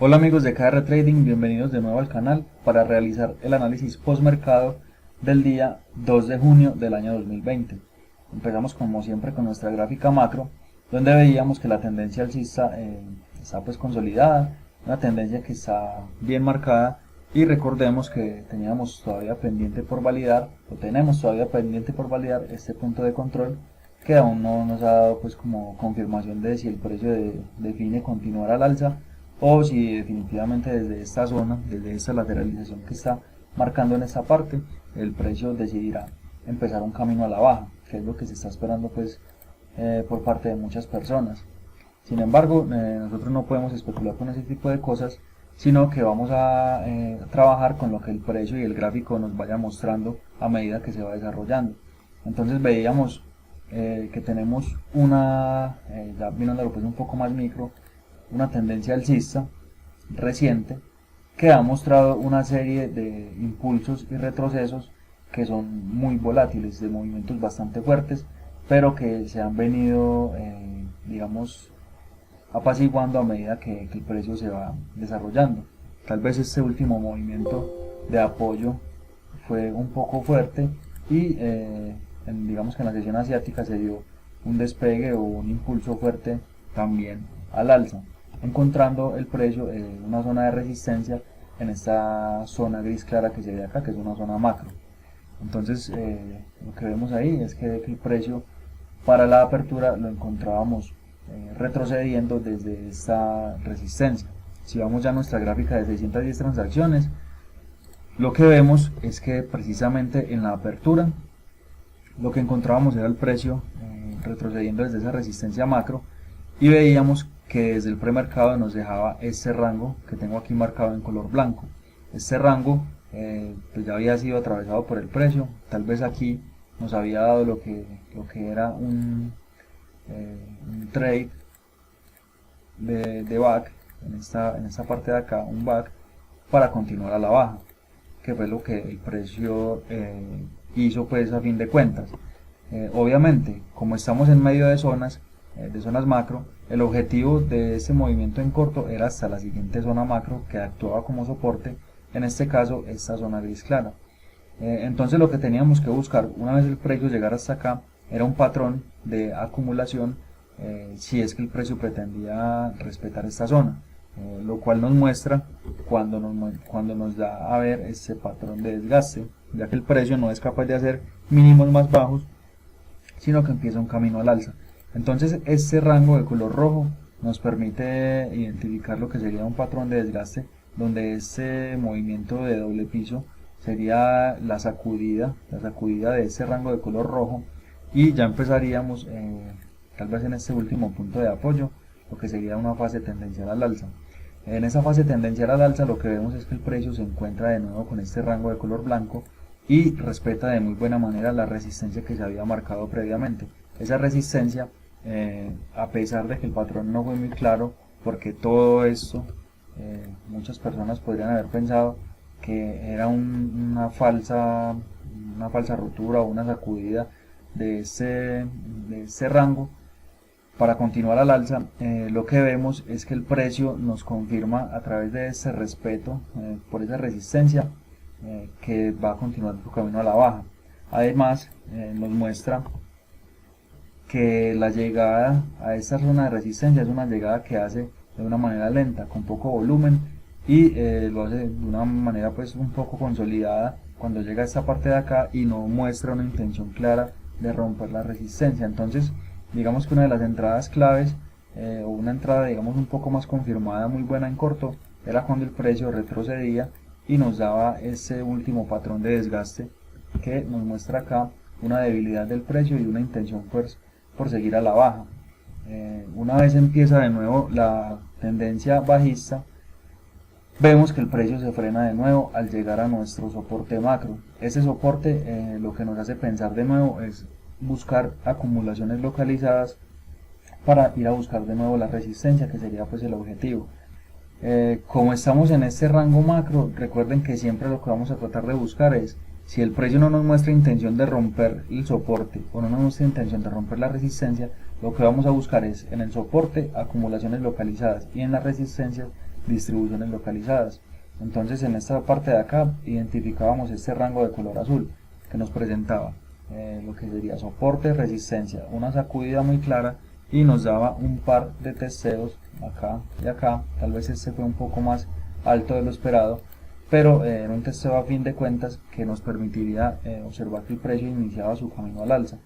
Hola amigos de KR Trading, bienvenidos de nuevo al canal para realizar el análisis postmercado del día 2 de junio del año 2020. Empezamos como siempre con nuestra gráfica macro, donde veíamos que la tendencia alcista está pues consolidada, una tendencia que está bien marcada, y recordemos que teníamos todavía pendiente por validar, o tenemos todavía pendiente por validar este punto de control que aún no nos ha dado pues como confirmación de si el precio define continuar al alza o si definitivamente desde esta zona, desde esta lateralización que está marcando en esta parte, el precio decidirá empezar un camino a la baja, que es lo que se está esperando pues por parte de muchas personas. Sin embargo, nosotros no podemos especular con ese tipo de cosas, sino que vamos a trabajar con lo que el precio y el gráfico nos vaya mostrando a medida que se va desarrollando. Entonces veíamos que tenemos ya mirándolo pues un poco más micro, una tendencia alcista reciente que ha mostrado una serie de impulsos y retrocesos que son muy volátiles, de movimientos bastante fuertes, pero que se han venido, digamos, apaciguando a medida que el precio se va desarrollando. Tal vez este último movimiento de apoyo fue un poco fuerte y digamos que en la sesión asiática se dio un despegue o un impulso fuerte también al alza, encontrando el precio en una zona de resistencia en esta zona gris clara que se ve acá, que es una zona macro. Entonces lo que vemos ahí es que el precio para la apertura lo encontrábamos retrocediendo desde esta resistencia. Si vamos ya a nuestra gráfica de 610 transacciones, lo que vemos es que precisamente en la apertura lo que encontrábamos era el precio retrocediendo desde esa resistencia macro, y veíamos que desde el premercado nos dejaba este rango que tengo aquí marcado en color blanco. Este rango pues ya había sido atravesado por el precio, tal vez aquí nos había dado lo que era un trade de back, en esta parte de acá, un back para continuar a la baja, que fue lo que el precio hizo pues a fin de cuentas. Obviamente, como estamos en medio de zonas macro, el objetivo de este movimiento en corto era hasta la siguiente zona macro que actuaba como soporte, en este caso esta zona gris clara. Entonces lo que teníamos que buscar una vez el precio llegara hasta acá era un patrón de acumulación, si es que el precio pretendía respetar esta zona, lo cual nos muestra cuando nos da a ver este patrón de desgaste, ya que el precio no es capaz de hacer mínimos más bajos, sino que empieza un camino al alza. Entonces este rango de color rojo nos permite identificar lo que sería un patrón de desgaste, donde este movimiento de doble piso sería la sacudida de ese rango de color rojo, y ya empezaríamos tal vez en este último punto de apoyo lo que sería una fase tendencial al alza. En esa fase tendencial al alza lo que vemos es que el precio se encuentra de nuevo con este rango de color blanco y respeta de muy buena manera la resistencia que se había marcado previamente. Esa resistencia, a pesar de que el patrón no fue muy claro, porque todo esto, muchas personas podrían haber pensado que era una falsa rotura o una sacudida de ese rango para continuar al alza. Lo que vemos es que el precio nos confirma a través de ese respeto por esa resistencia que va a continuar su camino a la baja. Además nos muestra que la llegada a esta zona de resistencia es una llegada que hace de una manera lenta, con poco volumen, y lo hace de una manera pues un poco consolidada cuando llega a esta parte de acá y no muestra una intención clara de romper la resistencia. Entonces digamos que una de las entradas claves, o una entrada digamos un poco más confirmada, muy buena en corto, era cuando el precio retrocedía y nos daba ese último patrón de desgaste que nos muestra acá una debilidad del precio y una intención pues por seguir a la baja. Una vez empieza de nuevo la tendencia bajista, vemos que el precio se frena de nuevo al llegar a nuestro soporte macro. Ese soporte lo que nos hace pensar de nuevo es buscar acumulaciones localizadas para ir a buscar de nuevo la resistencia, que sería pues el objetivo. Como estamos en este rango macro, recuerden que siempre lo que vamos a tratar de buscar es, si el precio no nos muestra intención de romper el soporte o no nos muestra intención de romper la resistencia, lo que vamos a buscar es en el soporte acumulaciones localizadas y en la resistencia distribuciones localizadas. Entonces en esta parte de acá identificábamos este rango de color azul que nos presentaba lo que sería soporte, resistencia, una sacudida muy clara, y nos daba un par de testeos acá y acá. Tal vez este fue un poco más alto de lo esperado, pero era un testeo a fin de cuentas que nos permitiría observar que el precio iniciaba su camino al alza.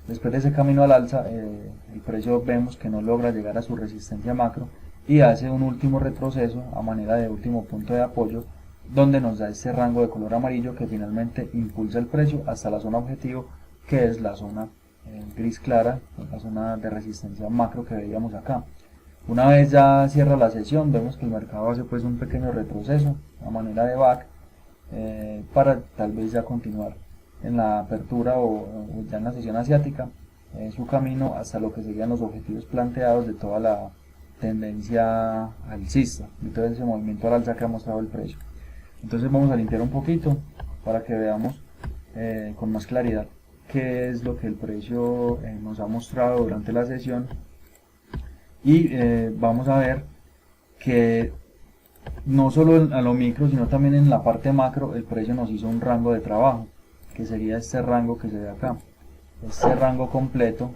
Después de ese camino al alza, el precio vemos que no logra llegar a su resistencia macro y hace un último retroceso a manera de último punto de apoyo, donde nos da este rango de color amarillo que finalmente impulsa el precio hasta la zona objetivo, que es la zona gris clara, la zona de resistencia macro que veíamos acá. Una vez ya cierra la sesión, vemos que el mercado hace pues un pequeño retroceso a manera de back, para tal vez ya continuar en la apertura o ya en la sesión asiática su camino hasta lo que serían los objetivos planteados de toda la tendencia alcista, y todo ese movimiento al alza que ha mostrado el precio. Entonces vamos a limpiar un poquito para que veamos con más claridad qué es lo que el precio nos ha mostrado durante la sesión, y vamos a ver que no solo a lo micro sino también en la parte macro el precio nos hizo un rango de trabajo, que sería este rango que se ve acá. Este rango completo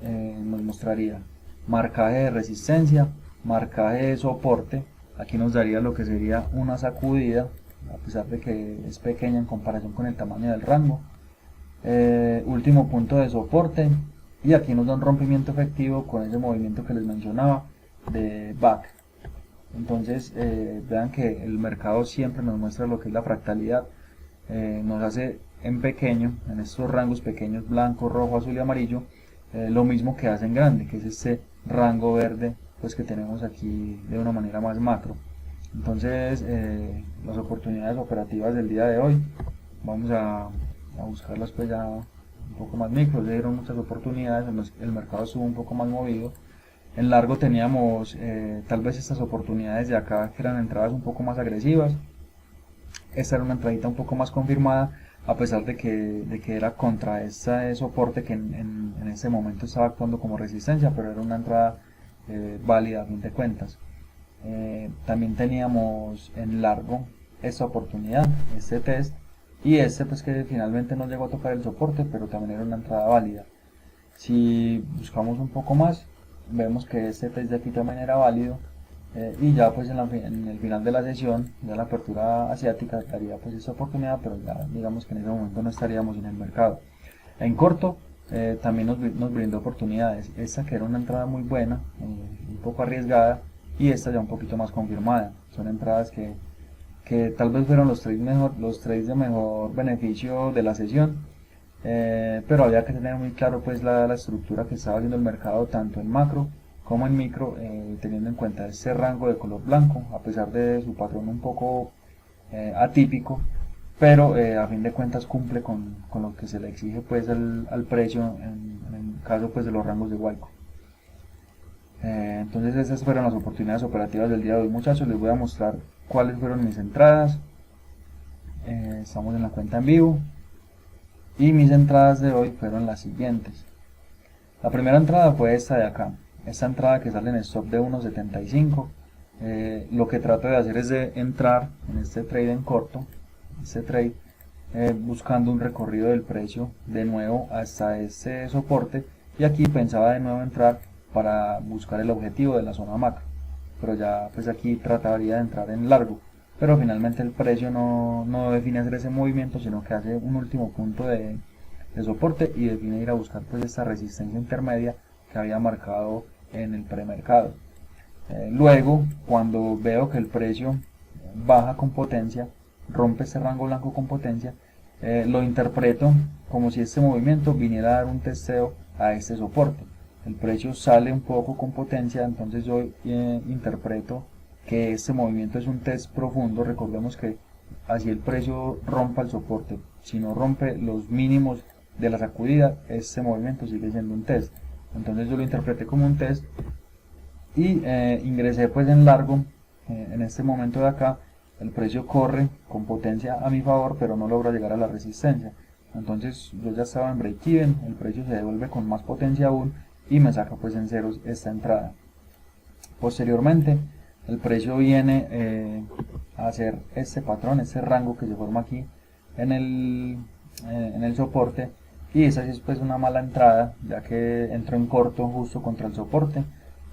nos mostraría marcaje de resistencia, marcaje de soporte. Aquí nos daría lo que sería una sacudida, a pesar de que es pequeña en comparación con el tamaño del rango. Último punto de soporte, y aquí nos da un rompimiento efectivo con ese movimiento que les mencionaba de back. Entonces vean que el mercado siempre nos muestra lo que es la fractalidad, nos hace en pequeño, en estos rangos pequeños, blanco, rojo, azul y amarillo, lo mismo que hace en grande, que es este rango verde pues que tenemos aquí de una manera más macro. Entonces las oportunidades operativas del día de hoy vamos a buscarlas pues ya un poco más micro. Se dieron muchas oportunidades, el mercado estuvo un poco más movido. En largo teníamos tal vez estas oportunidades de acá que eran entradas un poco más agresivas. Esta era una entradita un poco más confirmada, a pesar de que era contra este soporte que en ese momento estaba actuando como resistencia, pero era una entrada válida a fin de cuentas. También teníamos en largo esta oportunidad, este test, y este pues que finalmente no llegó a tocar el soporte, pero también era una entrada válida. Si buscamos un poco más, vemos que este test de aquí también era válido, y ya pues en el final de la sesión, ya la apertura asiática daría pues esta oportunidad, pero ya digamos que en ese momento no estaríamos en el mercado. En corto también nos brindó oportunidades, esta que era una entrada muy buena, un poco arriesgada, y esta ya un poquito más confirmada. Son entradas que tal vez fueron los trades de mejor beneficio de la sesión, pero había que tener muy claro pues la estructura que estaba haciendo el mercado tanto en macro como en micro, teniendo en cuenta este rango de color blanco, a pesar de su patrón un poco atípico, pero a fin de cuentas cumple con lo que se le exige pues al precio en el caso pues de los rangos de Walco. Entonces estas fueron las oportunidades operativas del día de hoy, muchachos. Les voy a mostrar cuáles fueron mis entradas. Estamos en la cuenta en vivo y mis entradas de hoy fueron las siguientes. La primera entrada fue esta de acá, esta entrada que sale en stop de 1.75. Lo que trato de hacer es de entrar en este trade en corto, este trade buscando un recorrido del precio de nuevo hasta este soporte, y aquí pensaba de nuevo entrar para buscar el objetivo de la zona macro, pero ya pues aquí trataría de entrar en largo, pero finalmente el precio no define hacer ese movimiento, sino que hace un último punto de soporte y define ir a buscar pues esta resistencia intermedia que había marcado en el premercado. Luego, cuando veo que el precio baja con potencia, rompe este rango blanco con potencia, lo interpreto como si este movimiento viniera a dar un testeo a este soporte. El precio sale un poco con potencia, entonces yo interpreto que este movimiento es un test profundo. Recordemos que así el precio rompa el soporte, si no rompe los mínimos de la sacudida, este movimiento sigue siendo un test. Entonces yo lo interpreté como un test y ingresé pues en largo. En este momento de acá el precio corre con potencia a mi favor, pero no logra llegar a la resistencia. Entonces yo ya estaba en break even, el precio se devuelve con más potencia aún y me saca pues en ceros esta entrada. Posteriormente el precio viene a hacer este patrón, este rango que se forma aquí en el soporte, y esa sí es pues una mala entrada, ya que entro en corto justo contra el soporte,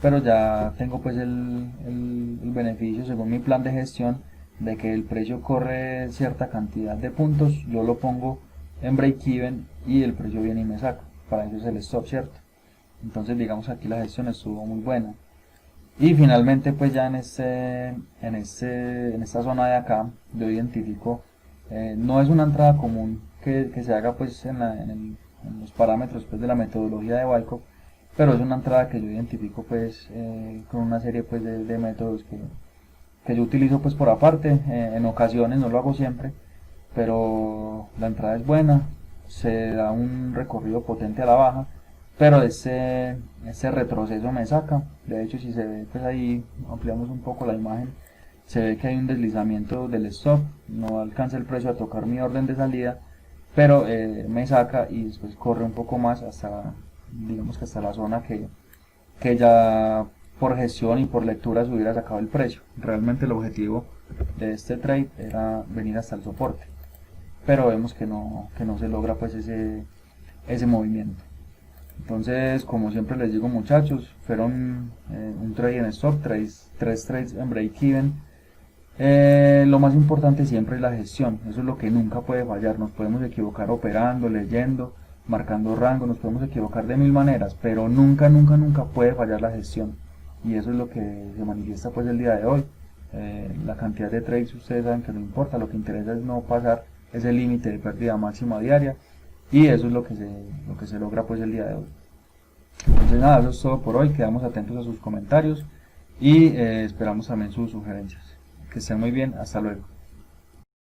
pero ya tengo pues el beneficio según mi plan de gestión de que el precio corre cierta cantidad de puntos, yo lo pongo en break even y el precio viene y me saca. Para eso es el stop, ¿cierto? Entonces digamos que aquí la gestión estuvo muy buena. Y finalmente pues ya en esta zona de acá yo identifico, no es una entrada común que se haga pues en los parámetros pues de la metodología de Wyckoff, pero es una entrada que yo identifico pues con una serie pues de métodos que yo utilizo pues por aparte, en ocasiones, no lo hago siempre, pero la entrada es buena, se da un recorrido potente a la baja, pero ese retroceso me saca. De hecho, si se ve pues ahí, ampliamos un poco la imagen, se ve que hay un deslizamiento del stop, no alcanza el precio a tocar mi orden de salida, pero me saca y después corre un poco más hasta, digamos que hasta la zona que ya por gestión y por lectura se hubiera sacado el precio. Realmente el objetivo de este trade era venir hasta el soporte, pero vemos que no se logra pues ese movimiento. Entonces, como siempre les digo, muchachos, fueron un trade en stop, tres trades en break even. Lo más importante siempre es la gestión, eso es lo que nunca puede fallar. Nos podemos equivocar operando, leyendo, marcando rango, nos podemos equivocar de mil maneras, pero nunca, nunca, nunca puede fallar la gestión. Y eso es lo que se manifiesta pues el día de hoy. La cantidad de trades ustedes saben que no importa, lo que interesa es no pasar ese límite de pérdida máxima diaria, y eso es lo que se logra pues el día de hoy. Entonces nada, eso es todo por hoy, quedamos atentos a sus comentarios y esperamos también sus sugerencias. Que estén muy bien, hasta luego.